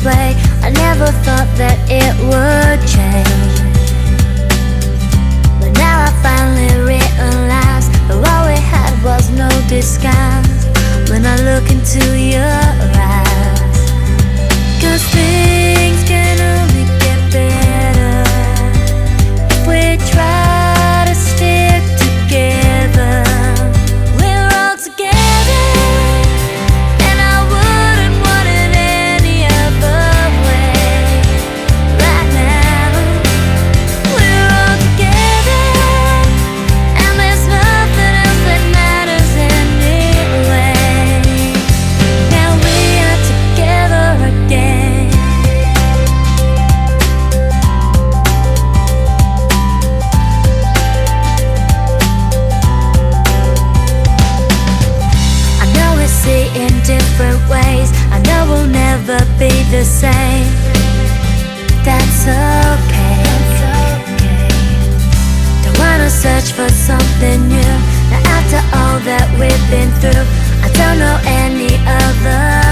this way. I never thought that it would change, but now I finally realize that what we had was no disguise when I look into your eyes. 'Cause things can only get better if we try to stick together. We're all together, and I wouldn't want it any other way. Right now, we're all together, and there's nothing else that matters anyway. Now we are together again. I know we see in different ways, I know we'll never be the same. That's okay. Don't wanna search for something new. Now after all that we've been through, I don't know any other